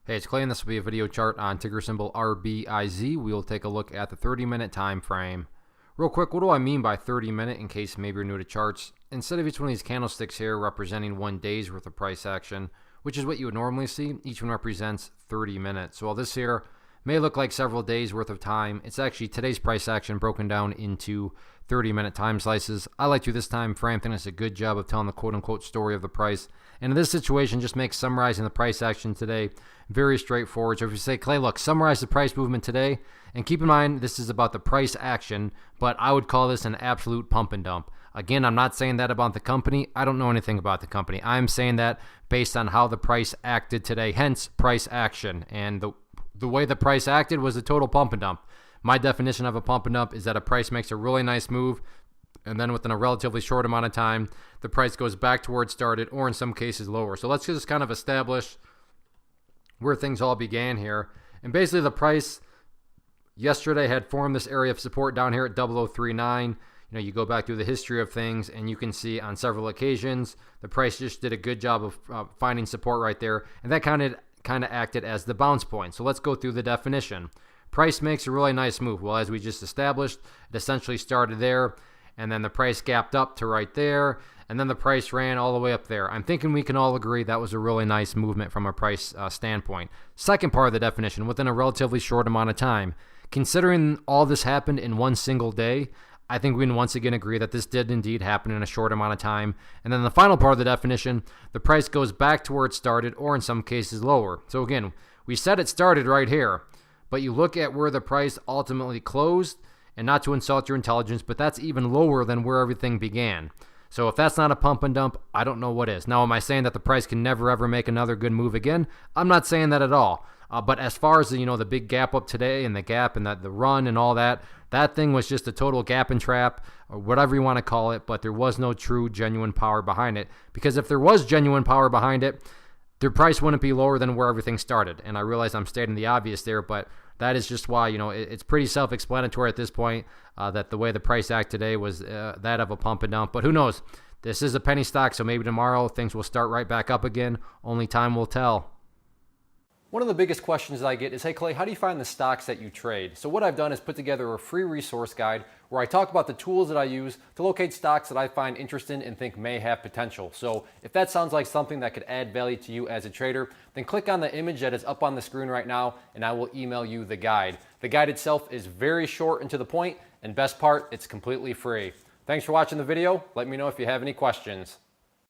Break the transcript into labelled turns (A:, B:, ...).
A: Hey, it's Clay, and this will be a video chart on ticker symbol RBIZ. We will take a look at the 30-minute time frame. Real quick, what do I mean by 30-minute in case maybe you're new to charts? Instead of each one of these candlesticks here representing 1 day's worth of price action, which is what you would normally see, each one represents 30 minutes. So while this here may look like several days worth of time, it's actually today's price action broken down into 30-minute time slices. I like to this time frame. I think it's a good job of telling the quote-unquote story of the price. And in this situation, just makes summarizing the price action today very straightforward. So if you say, Clay, look, summarize the price movement today, and keep in mind this is about the price action, but I would call this an absolute pump and dump. Again, I'm not saying that about the company. I don't know anything about the company. I'm saying that based on how the price acted today, hence price action. And the way the price acted was a total pump and dump. My definition of a pump and dump is that a price makes a really nice move, and then within a relatively short amount of time, the price goes back to where it started, or in some cases lower. So let's just kind of establish where things all began here. And basically the price yesterday had formed this area of support down here at 0039. You go back through the history of things, and you can see on several occasions the price just did a good job of finding support right there, and that kind of acted as the bounce point. So let's go through the definition. Price makes a really nice move. Well, as we just established, it essentially started there, and then the price gapped up to right there, and then the price ran all the way up there. I'm thinking we can all agree that was a really nice movement from a price standpoint. Second part of the definition, within a relatively short amount of time. Considering all this happened in one single day, I think we can once again agree that this did indeed happen in a short amount of time. And then the final part of the definition, the price goes back to where it started, or in some cases lower. So again, we said it started right here, but you look at where the price ultimately closed, and not to insult your intelligence, but that's even lower than where everything began. So if that's not a pump and dump, I don't know what is. Now, am I saying that the price can never ever make another good move again? I'm not saying that at all. But as far as the big gap up today and the gap and the run and all that, that thing was just a total gap and trap, or whatever you want to call it. But there was no true, genuine power behind it. Because if there was genuine power behind it, their price wouldn't be lower than where everything started. And I realize I'm stating the obvious there, but that is just why, it's pretty self-explanatory at this point that the way the price act today was that of a pump and dump. But who knows? This is a penny stock, so maybe tomorrow things will start right back up again. Only time will tell. One of the biggest questions that I get is, hey Clay, how do you find the stocks that you trade? So what I've done is put together a free resource guide where I talk about the tools that I use to locate stocks that I find interesting and think may have potential. So if that sounds like something that could add value to you as a trader, then click on the image that is up on the screen right now, and I will email you the guide. The guide itself is very short and to the point, and best part, it's completely free. Thanks for watching the video. Let me know if you have any questions.